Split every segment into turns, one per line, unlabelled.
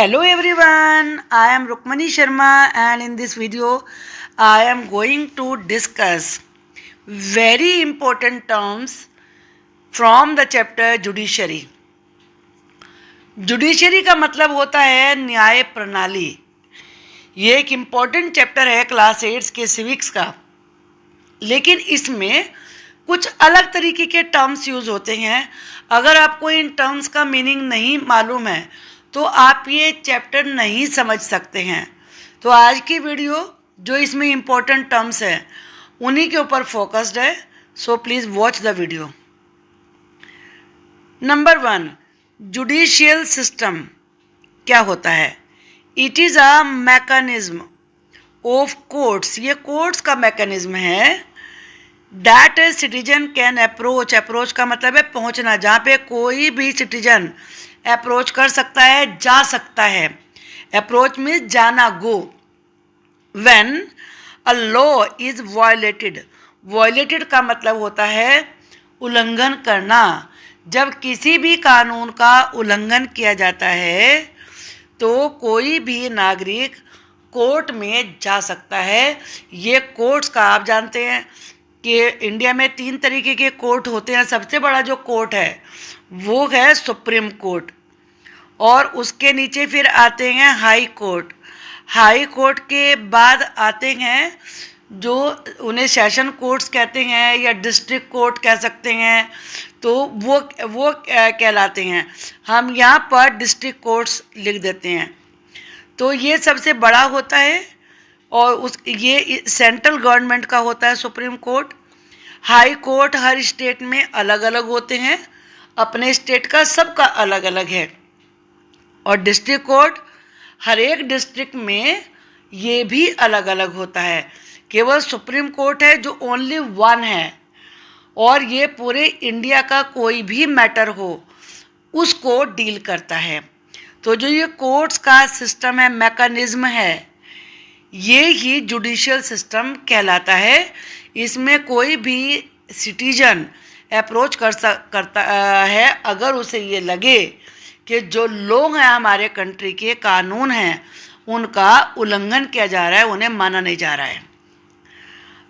Hello everyone, I am Rukmani Sharma and in this video I am going to discuss very important terms from the chapter Judiciary. Judiciary का मतलब होता है न्याय प्रणाली। ये एक इम्पॉर्टेंट चैप्टर है क्लास 8 के सिविक्स का, लेकिन इसमें कुछ अलग तरीके के टर्म्स यूज़ होते हैं। अगर आपको इन टर्म्स का मीनिंग नहीं मालूम है तो आप ये चैप्टर नहीं समझ सकते हैं। तो आज की वीडियो जो इसमें इम्पोर्टेंट टर्म्स हैं उन्हीं के ऊपर फोकस्ड है, so please watch the video. Number 1, judicial system क्या होता है? It is a mechanism of courts, ये कोर्ट्स का मैकेनिज्म है। दैट सिटीजन कैन अप्रोच का मतलब है पहुंचना, जहाँ पे कोई भी सिटीजन अप्रोच कर सकता है, जा सकता है। अप्रोच मीन्स जाना, go. When a law is violated का मतलब होता है उल्लंघन करना। जब किसी भी कानून का उल्लंघन किया जाता है तो कोई भी नागरिक कोर्ट में जा सकता है। ये कोर्ट्स का आप जानते हैं कि इंडिया में 3 तरीके के कोर्ट होते हैं। सबसे बड़ा जो कोर्ट है वो है सुप्रीम कोर्ट, और उसके नीचे फिर आते हैं हाई कोर्ट। हाई कोर्ट के बाद आते हैं जो उन्हें सेशन कोर्ट्स कहते हैं या डिस्ट्रिक्ट कोर्ट कह सकते हैं, तो वो कहलाते हैं। हम यहाँ पर डिस्ट्रिक्ट कोर्ट्स लिख देते हैं। तो ये सबसे बड़ा होता है और ये सेंट्रल गवर्नमेंट का होता है सुप्रीम कोर्ट। हाई कोर्ट हर स्टेट में अलग अलग होते हैं, अपने स्टेट का सबका अलग अलग है। और डिस्ट्रिक्ट कोर्ट हर एक डिस्ट्रिक्ट में ये भी अलग अलग होता है। केवल सुप्रीम कोर्ट है जो ओनली वन है, और ये पूरे इंडिया का कोई भी मैटर हो उसको डील करता है। तो जो ये कोर्ट्स का सिस्टम है, मैकेनिज्म है, ये ही जुडिशियल सिस्टम कहलाता है। इसमें कोई भी सिटीजन अप्रोच करता है अगर उसे ये लगे कि जो लोग हैं हमारे कंट्री के, कानून हैं, उनका उल्लंघन किया जा रहा है, उन्हें माना नहीं जा रहा है।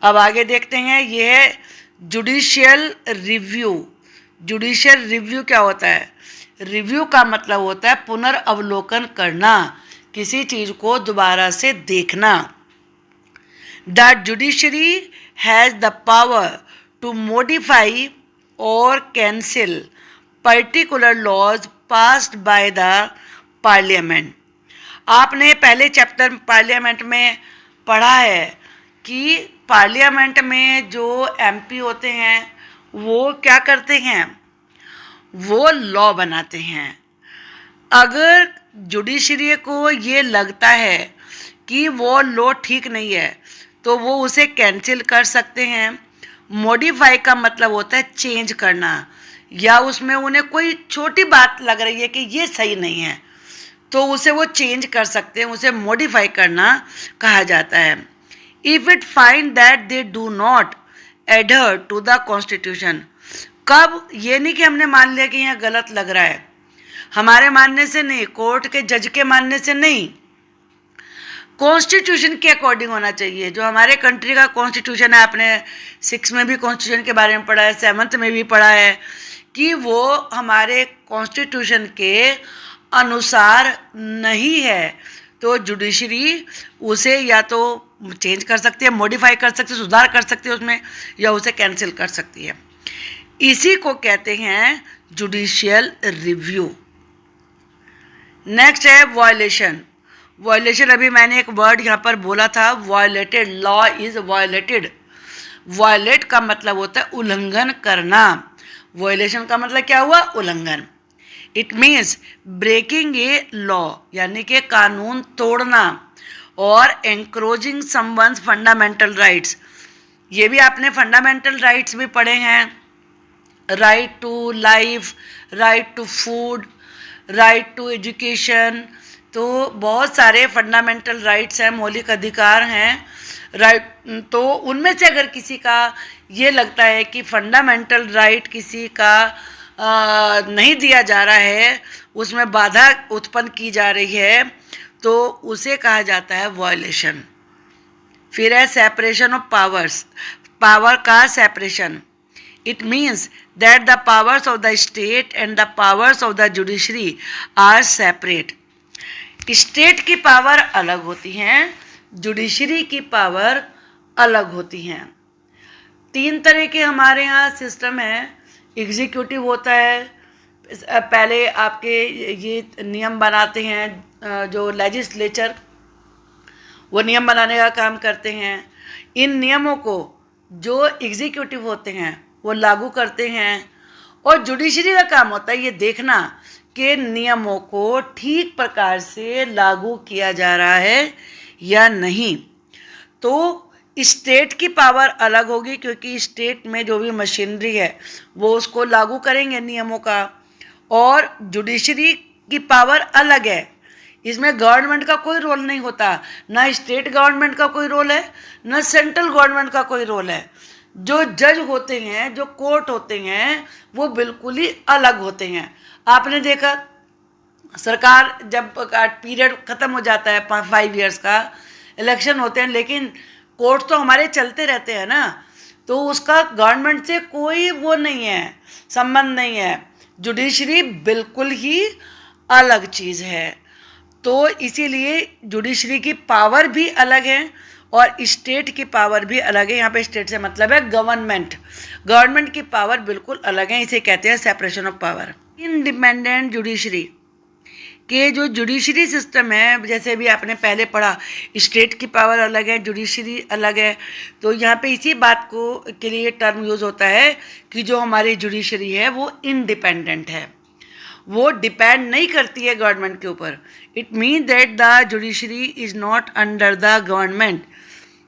अब आगे देखते हैं, ये है जुडिशियल रिव्यू। जुडिशियल रिव्यू क्या होता है? रिव्यू का मतलब होता है पुनर्अवलोकन करना, किसी चीज़ को दोबारा से देखना। The judiciary has the power to modify और cancel particular laws passed by the parliament. आपने पहले चैप्टर पार्लियामेंट में पढ़ा है कि पार्लियामेंट में जो एमपी होते हैं वो क्या करते हैं? वो लॉ बनाते हैं। अगर जुडिशरी को ये लगता है कि वो लॉ ठीक नहीं है तो वो उसे कैंसिल कर सकते हैं। मॉडिफाई का मतलब होता है चेंज करना, या उसमें उन्हें कोई छोटी बात लग रही है कि ये सही नहीं है तो उसे वो चेंज कर सकते हैं, उसे मॉडिफाई करना कहा जाता है। If it find that they do not adhere to the constitution. कब? ये नहीं कि हमने मान लिया कि यहाँ गलत लग रहा है, हमारे मानने से नहीं, कोर्ट के जज के मानने से नहीं, कॉन्स्टिट्यूशन के अकॉर्डिंग होना चाहिए। जो हमारे कंट्री का कॉन्स्टिट्यूशन है, आपने 6 में भी कॉन्स्टिट्यूशन के बारे में पढ़ा है, 7th में भी पढ़ा है कि वो हमारे कॉन्स्टिट्यूशन के अनुसार नहीं है, तो जुडिशरी उसे या तो चेंज कर सकती है, मॉडिफाई कर सकती है, सुधार कर सकती है उसमें, या उसे कैंसिल कर सकती है। इसी को कहते हैं जुडिशियल रिव्यू। नेक्स्ट है वायलेशन। वायलेशन, अभी मैंने एक वर्ड यहाँ पर बोला था, violated. Law is violated. Violate का मतलब होता है उल्लंघन करना। वायलेशन का मतलब क्या हुआ? उल्लंघन। It means breaking a law, यानी कि कानून तोड़ना, और एंक्रोचिंग समवन्स फंडामेंटल राइट्स। ये भी आपने फंडामेंटल राइट्स भी पढ़े हैं, right to life, right to food, right to education. तो बहुत सारे फंडामेंटल राइट्स हैं, मौलिक अधिकार हैं, राइट। तो उनमें से अगर किसी का ये लगता है कि फंडामेंटल राइट किसी का नहीं दिया जा रहा है, उसमें बाधा उत्पन्न की जा रही है, तो उसे कहा जाता है वायलेशन। फिर है सेपरेशन ऑफ पावर्स, पावर का separation. It means that the powers of the state and the powers of the judiciary are separate. State की पावर अलग होती हैं, जुडिशरी की पावर अलग होती हैं। 3 तरह के हमारे यहाँ सिस्टम हैं। एग्जीक्यूटिव होता है, पहले आपके ये नियम बनाते हैं, जो लेजिस्लेचर, वो नियम बनाने का काम करते हैं। इन नियमों को जो एग्जीक्यूटिव होते हैं वो लागू करते हैं, और जुडिशरी का काम होता है ये देखना कि नियमों को ठीक प्रकार से लागू किया जा रहा है या नहीं। तो स्टेट की पावर अलग होगी, क्योंकि स्टेट में जो भी मशीनरी है वो उसको लागू करेंगे नियमों का, और जुडिशरी की पावर अलग है। इसमें गवर्नमेंट का कोई रोल नहीं होता, ना स्टेट गवर्नमेंट का कोई रोल है, ना सेंट्रल गवर्नमेंट का कोई रोल है। जो जज होते हैं, जो कोर्ट होते हैं, वो बिल्कुल ही अलग होते हैं। आपने देखा सरकार जब पीरियड ख़त्म हो जाता है 5 ईयर्स का, इलेक्शन होते हैं, लेकिन कोर्ट तो हमारे चलते रहते हैं ना, तो उसका गवर्नमेंट से कोई वो नहीं है, संबंध नहीं है। जुडिशरी बिल्कुल ही अलग चीज़ है। तो इसीलिए जुडिशरी की पावर भी अलग है और स्टेट की पावर भी अलग है। यहाँ पे स्टेट से मतलब है गवर्नमेंट, गवर्नमेंट की पावर बिल्कुल अलग है। इसे कहते हैं separation of power. Independent judiciary के जो जुडिशरी सिस्टम है, जैसे भी आपने पहले पढ़ा, स्टेट की पावर अलग है, जुडिशरी अलग है, तो यहाँ पे इसी बात को के लिए टर्म यूज़ होता है कि जो हमारी जुडिशरी है वो इंडिपेंडेंट है, वो डिपेंड नहीं करती है गवर्नमेंट के ऊपर। It mean that the judiciary is not under the government,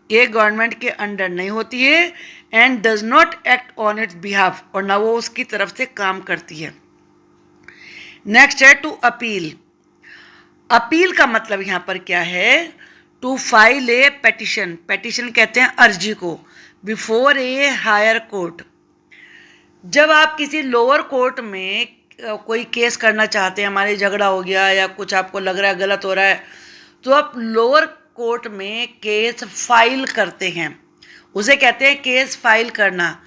ये गवर्नमेंट के अंडर नहीं होती है, and does not act on it's behalf, और ना वो उसकी तरफ से काम करती है। नेक्स्ट है टू अपील। अपील का मतलब यहाँ पर क्या है? To file a petition, petition कहते हैं अर्जी को, बिफोर ए हायर कोर्ट। जब आप किसी लोअर कोर्ट में कोई केस करना चाहते हैं, हमारे झगड़ा हो गया या कुछ आपको लग रहा है गलत हो रहा है, तो आप लोअर कोर्ट में केस फाइल करते हैं, उसे कहते हैं केस फाइल करना।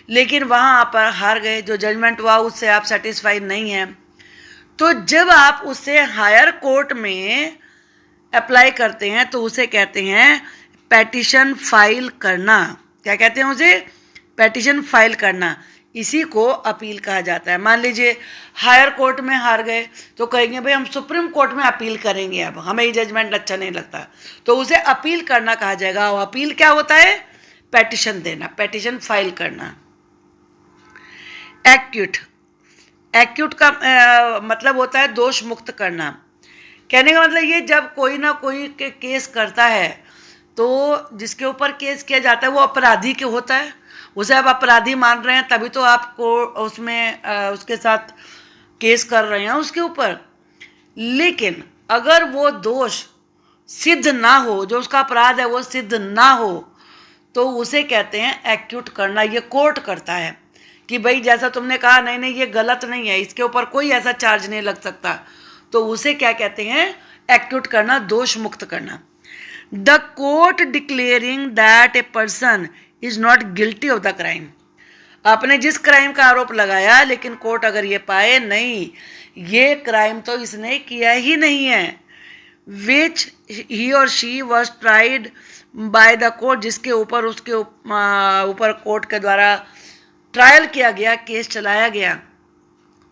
लेकिन वहाँ आप हार गए, जो जजमेंट हुआ उससे आप सेटिस्फाइड नहीं हैं, तो जब आप उसे हायर कोर्ट में अप्लाई करते हैं तो उसे कहते हैं पेटिशन फाइल करना। क्या कहते हैं उसे? पेटिशन फाइल करना। इसी को अपील कहा जाता है। मान लीजिए हायर कोर्ट में हार गए तो कहेंगे भाई हम सुप्रीम कोर्ट में अपील करेंगे, अब हमें ये जजमेंट अच्छा नहीं लगता, तो उसे अपील करना कहा जाएगा। और अपील क्या होता है? पेटिशन देना, पेटिशन फाइल करना। एक्यूट, एक्यूट का मतलब होता है दोष मुक्त करना। कहने का मतलब ये, जब कोई ना कोई केस करता है तो जिसके ऊपर केस किया जाता है वो अपराधी के होता है, उसे आप अपराधी मान रहे हैं तभी तो आपको उसमें उसके साथ केस कर रहे हैं उसके ऊपर। लेकिन अगर वो दोष सिद्ध ना हो, जो उसका अपराध है वो सिद्ध ना हो, तो उसे कहते हैं एक्यूट करना। ये कोर्ट करता है कि भाई जैसा तुमने कहा नहीं नहीं ये गलत नहीं है, इसके ऊपर कोई ऐसा चार्ज नहीं लग सकता, तो उसे क्या कहते हैं? एक्यूट करना, दोष मुक्त करना। The court declaring that a person is not guilty of the crime. आपने जिस क्राइम का आरोप लगाया, लेकिन कोर्ट अगर ये पाए नहीं ये क्राइम तो इसने किया ही नहीं है, विच ही और she was tried by the court, जिसके ऊपर उसके ऊपर कोर्ट के द्वारा ट्रायल किया गया, केस चलाया गया,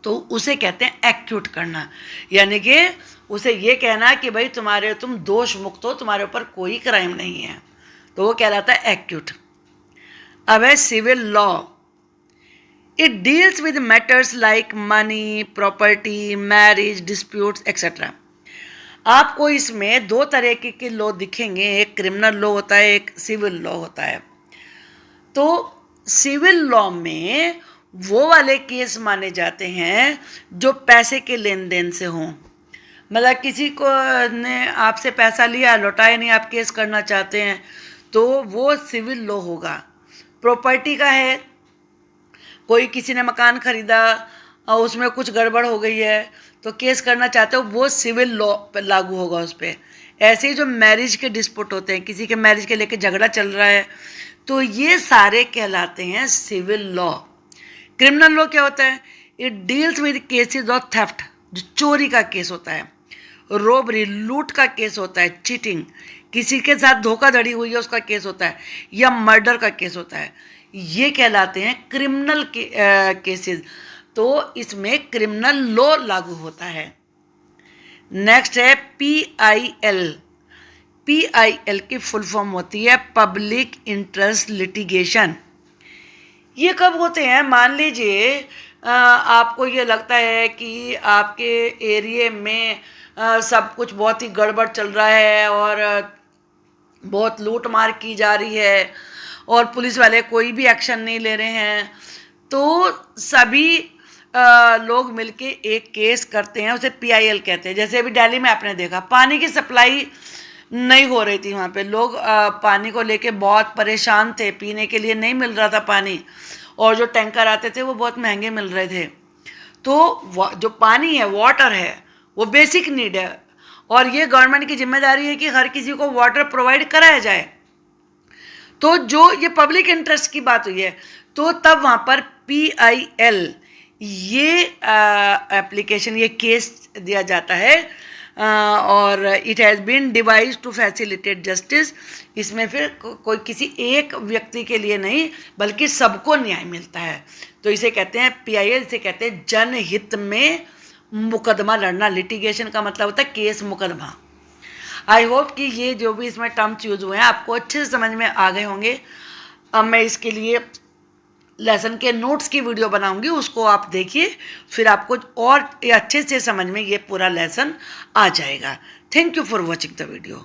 तो उसे कहते हैं एक्यूट करना। यानी कि उसे ये कहना कि भाई तुम दोष मुक्त हो, तुम्हारे ऊपर कोई क्राइम नहीं है, तो वो कहलाता है एक्यूट। अब है civil law. It deals with matters like money, property, marriage, disputes etcetera. आपको इसमें 2 तरह के लॉ दिखेंगे, एक क्रिमिनल लॉ होता है, एक सिविल लॉ होता है। तो सिविल लॉ में वो वाले केस माने जाते हैं जो पैसे के लेन देन से हों। मतलब किसी को ने आपसे पैसा लिया, लौटाया नहीं, आप केस करना चाहते हैं, तो वो सिविल लॉ होगा। प्रॉपर्टी का है, कोई किसी ने मकान खरीदा और उसमें कुछ गड़बड़ हो गई है तो केस करना चाहते हो, वो सिविल लॉ लागू होगा उस पर। ऐसे ही जो मैरिज के डिस्प्यूट होते हैं, किसी के मैरिज के लेके झगड़ा चल रहा है, तो ये सारे कहलाते हैं सिविल लॉ। क्रिमिनल लॉ क्या होता है? It deals with cases of theft, जो चोरी का केस होता है, रोबरी लूट का केस होता है, चीटिंग किसी के साथ धोखाधड़ी हुई है उसका केस होता है, या मर्डर का केस होता है, ये कहलाते हैं क्रिमिनल केसेस। तो इसमें क्रिमिनल लॉ लागू होता है। नेक्स्ट है PIL। PIL की फुल फॉर्म होती है पब्लिक इंटरेस्ट लिटिगेशन। ये कब होते हैं? मान लीजिए आपको ये लगता है कि आपके एरिए में सब कुछ बहुत ही गड़बड़ चल रहा है और बहुत लूट मार की जा रही है और पुलिस वाले कोई भी एक्शन नहीं ले रहे हैं, तो सभी लोग मिलके एक केस करते हैं, उसे PIL कहते हैं। जैसे अभी दिल्ली में आपने देखा, पानी की सप्लाई नहीं हो रही थी, वहाँ पे लोग पानी को लेके बहुत परेशान थे, पीने के लिए नहीं मिल रहा था पानी, और जो टैंकर आते थे वो बहुत महंगे मिल रहे थे। तो जो पानी है, वाटर है, वो बेसिक नीड है और ये गवर्नमेंट की जिम्मेदारी है कि हर किसी को वाटर प्रोवाइड कराया जाए। तो जो ये पब्लिक इंटरेस्ट की बात हुई है, तो तब वहाँ पर PIL ये एप्लीकेशन, ये केस दिया जाता है और it has been devise to facilitate justice. इसमें फिर कोई किसी एक व्यक्ति के लिए नहीं बल्कि सबको न्याय मिलता है। तो इसे कहते हैं PIL, इसे कहते हैं जनहित में मुकदमा लड़ना। लिटिगेशन का मतलब होता है केस, मुकदमा। आई होप कि ये जो भी इसमें टर्म्स यूज हुए हैं आपको अच्छे से समझ में आ गए होंगे। अब मैं इसके लिए लेसन के नोट्स की वीडियो बनाऊंगी, उसको आप देखिए, फिर आपको और अच्छे से समझ में ये पूरा लेसन आ जाएगा। Thank you for watching the video.